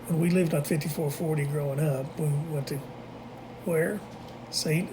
when we lived on 5440 growing up, we went to where? St.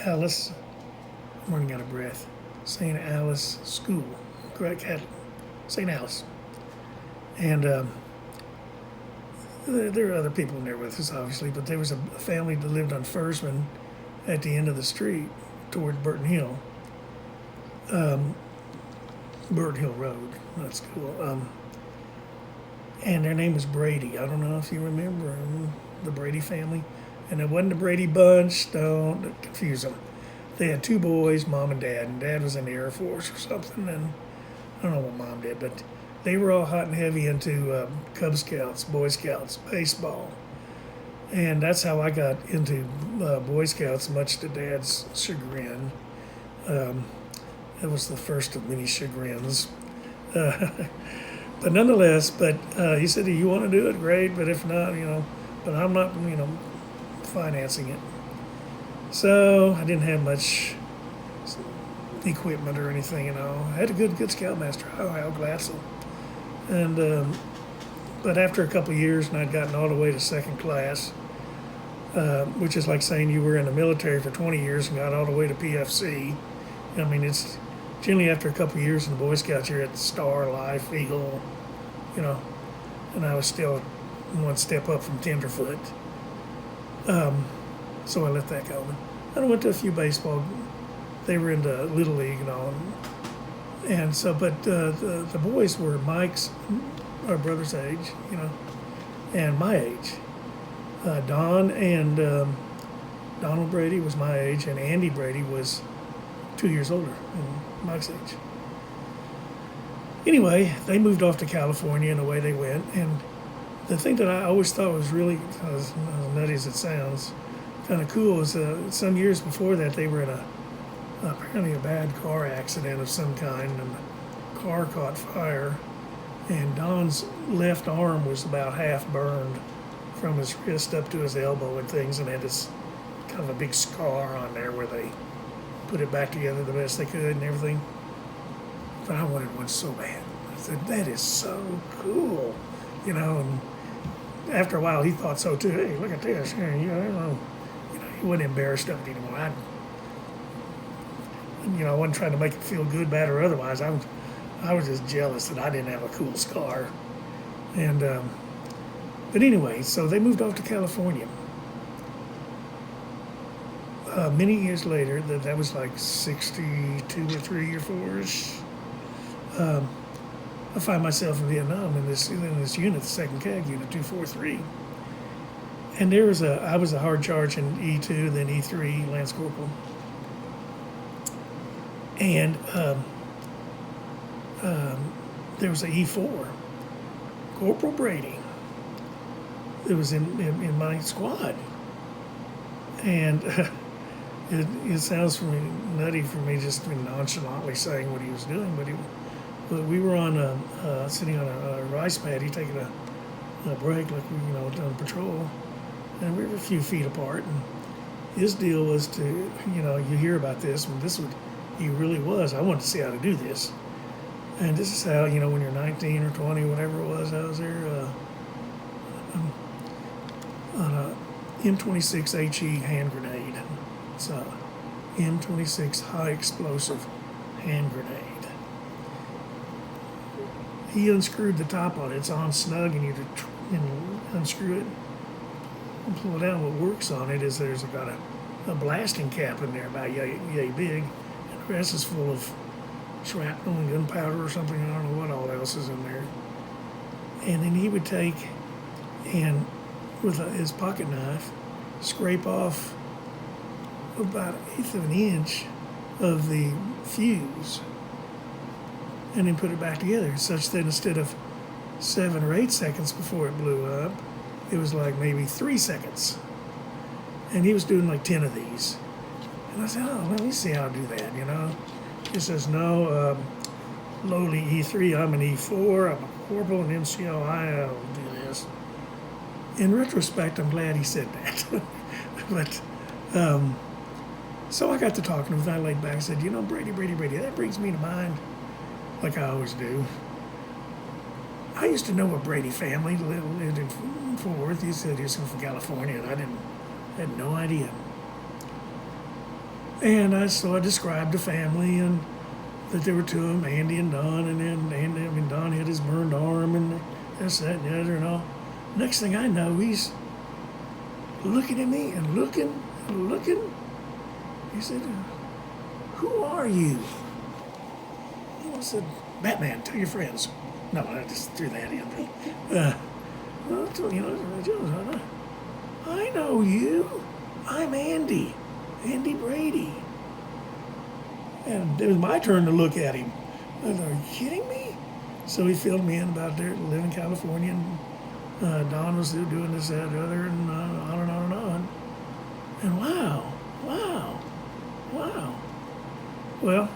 Alice, I'm running out of breath. St. Alice School, correct? St. Alice. And there are other people in there with us, obviously, but there was a family that lived on Fursman at the end of the street toward Burton Hill. Burton Hill Road, not school. And their name was Brady. I don't know if you remember the Brady family. And it wasn't the Brady bunch, don't confuse them. They had two boys, mom and dad, and dad was in the Air Force or something, and I don't know what mom did, but they were all hot and heavy into Cub Scouts, Boy Scouts, baseball. And that's how I got into Boy Scouts, much to Dad's chagrin. It was the first of many chagrins. But nonetheless, he said, you want to do it, great, but if not, but I'm not, financing it. So I didn't have much equipment or anything, I had a good scoutmaster, Al Glatzel. And, but after a couple of years, and I'd gotten all the way to second class, which is like saying you were in the military for 20 years and got all the way to PFC. I mean, it's generally after a couple of years in the Boy Scouts, you're at Star, Life, Eagle, and I was still one step up from Tenderfoot. So I let that go. And I went to a few baseball. They were into Little League and all. And so, but the boys were Mike's, our brother's age, and my age. Don and Donald Brady was my age, and Andy Brady was 2 years older than Mike's age. Anyway, they moved off to California, and away they went. And the thing that I always thought was really, as nutty as it sounds, kind of cool is some years before that they were in apparently a bad car accident of some kind, and the car caught fire, and Don's left arm was about half burned from his wrist up to his elbow and things, and had this kind of a big scar on there where they put it back together the best they could and everything. But I wanted one so bad. I said, that is so cool, and after a while he thought so too. Hey, look at this. He wasn't embarrassed of it anymore. I wasn't trying to make it feel good, bad, or otherwise. I was just jealous that I didn't have a cool scar. And but anyway, so they moved off to California. Many years later, that was like 62 or 3 or 4ish. I find myself in Vietnam in this unit, the 2nd CAG unit, 243. And I was a hard charge in E2, then E3, Lance Corporal. And there was a E4, Corporal Brady. It was in my squad. And it sounds for me nutty for me just nonchalantly saying what he was doing, but we were on sitting on a rice paddy taking a break, like on patrol, and we were a few feet apart. And his deal was to, you hear about this, and he really was. I wanted to see how to do this, and this is how when you're 19 or 20, whatever it was, I was there on a M26 HE hand grenade. It's a M26 high explosive hand grenade. He unscrewed the top on it. It's on snug, and you unscrew it and pull it out. What works on it is there's got a blasting cap in there about yay big, and the rest is full of shrapnel and gunpowder or something. I don't know what all else is in there. And then he would take and with his pocket knife scrape off about 1/8 of an inch of the fuse, and then put it back together, such that instead of 7 or 8 seconds before it blew up, it was like maybe 3 seconds. And he was doing like 10 of these. And I said, let me see how to do that, He says, no, lowly E3, I'm an E4, I'm a corporal, an NCO, I'll do this. In retrospect, I'm glad he said that. But, so I got to talking to him, and I laid back and said, Brady, that brings me to mind, like I always do. I used to know a Brady family lived in Fort Worth. He said he was from California, and had no idea. And so I described the family and that there were two of them, Andy and Don, and then Don had his burned arm and this, that, and the other, and all. Next thing I know, he's looking at me and looking and looking. He said, "Who are you?" And I said, "Batman, tell your friends." No, I just threw that in. Well, I know you. I'm Andy Brady. And it was my turn to look at him. I thought, "Are you kidding me?" So he filled me in about there, live in California, and Don was doing this, that, other, and on and on and on. And wow. Well,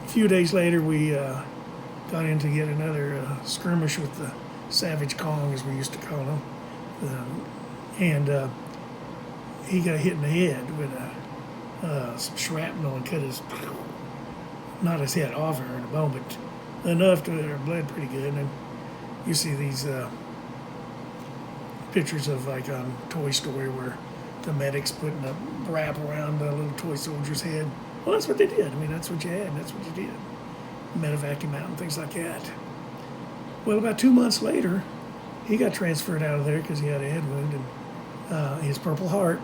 a few days later, we got into yet another skirmish with the Savage Kong, as we used to call him. And he got hit in the head with some shrapnel and cut not his head off or in a bone, but enough to where it bled pretty good. And you see these pictures of like on Toy Story where the medics putting a wrap around the little toy soldier's head. Well, that's what they did. I mean, that's what you had. That's what you did. Medevac him out and things like that. Well, about 2 months later, he got transferred out of there because he had a head wound and his Purple Heart,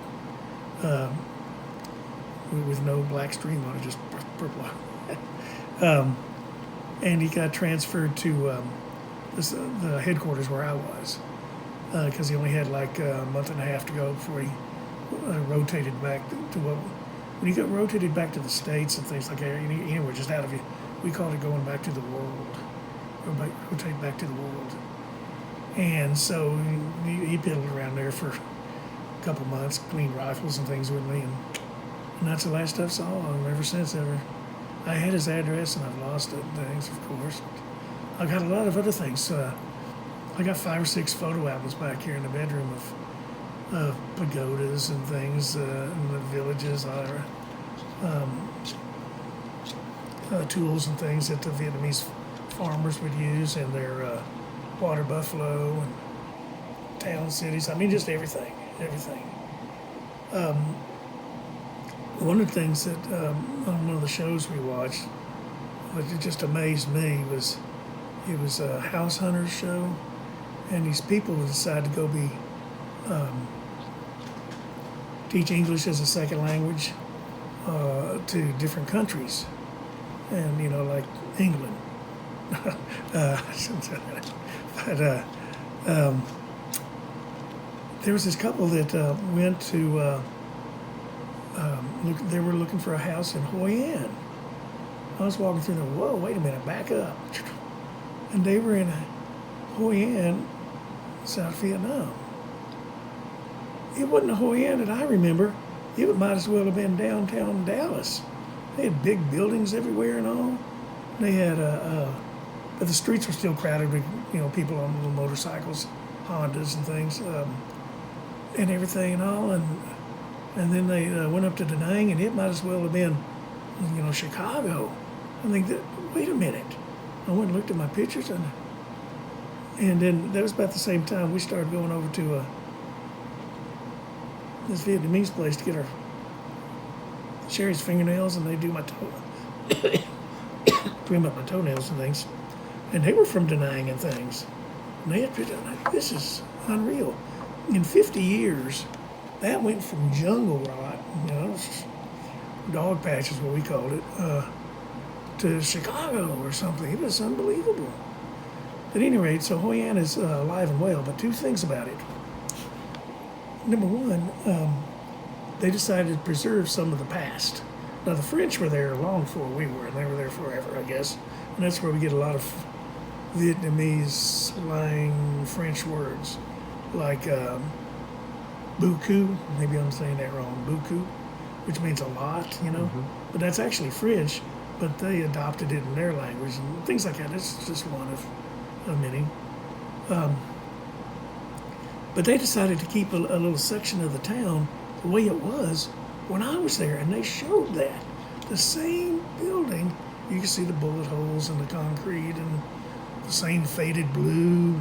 with no black stream on it, just Purple Heart. And he got transferred to the headquarters where I was because he only had like a month and a half to go before he rotated back to what. When he got rotated back to the States and things like that, anywhere just out of it, we called it going back to the world, or rotate back to the world. And so he piddled around there for a couple months, cleaned rifles and things with me, and that's the last I saw him ever since. I had his address and I've lost it and things, of course. I got a lot of other things. I got 5 or 6 photo albums back here in the bedroom of pagodas and things in the villages, tools and things that the Vietnamese farmers would use, and their water buffalo and town cities. I mean, just everything. One of the things that on one of the shows we watched, that just amazed me, was it was a house hunters show, and these people decided to go teach English as a second language to different countries, and like England. I shouldn't say that. But there was this couple that went to they were looking for a house in Hoi An. I was walking through there. Whoa, wait a minute, back up. And they were in Hoi An, South Vietnam. It wasn't a Hoi An that I remember. It might as well have been downtown Dallas. They had big buildings everywhere and all. They had but the streets were still crowded with people on little motorcycles, Hondas and things, and everything and all. And then they went up to Da Nang, and it might as well have been, Chicago. I think wait a minute. I went and looked at my pictures, and then that was about the same time we started going over to this Vietnamese place to get our Sherry's fingernails, and they do my trim up my toenails and things. And they were from Da Nang and things. And they had pictures. This is unreal. In 50 years, that went from jungle rot, dog patch is what we called it, to Chicago or something. It was unbelievable. At any rate, so Hoi An is alive and well, but 2 things about it. Number one, they decided to preserve some of the past. Now, the French were there long before we were, and they were there forever, I guess. And that's where we get a lot of Vietnamese slang French words, like beaucoup, maybe I'm saying that wrong, beaucoup, which means a lot, Mm-hmm. But that's actually French, but they adopted it in their language and things like that. It's just one of many. But they decided to keep a little section of the town the way it was when I was there, and they showed that. The same building, you can see the bullet holes in the concrete and the same faded blue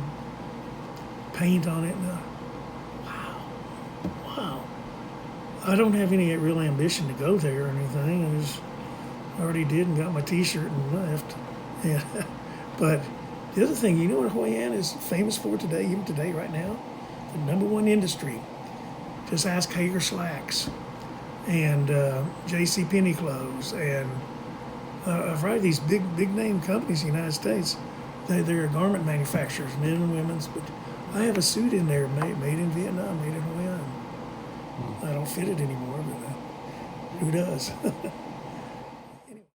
paint on it. Wow. I don't have any real ambition to go there or anything. I already did and got my T-shirt and left. Yeah. But the other thing, you know what Hoi An is famous for today, even today, right now? The number one industry. Just ask Hager Slacks and J.C. Penney clothes and a variety of these big name companies in the United States. They're garment manufacturers, men and women's. But I have a suit in there made in Vietnam, made in Hoi An. I don't fit it anymore, but who does?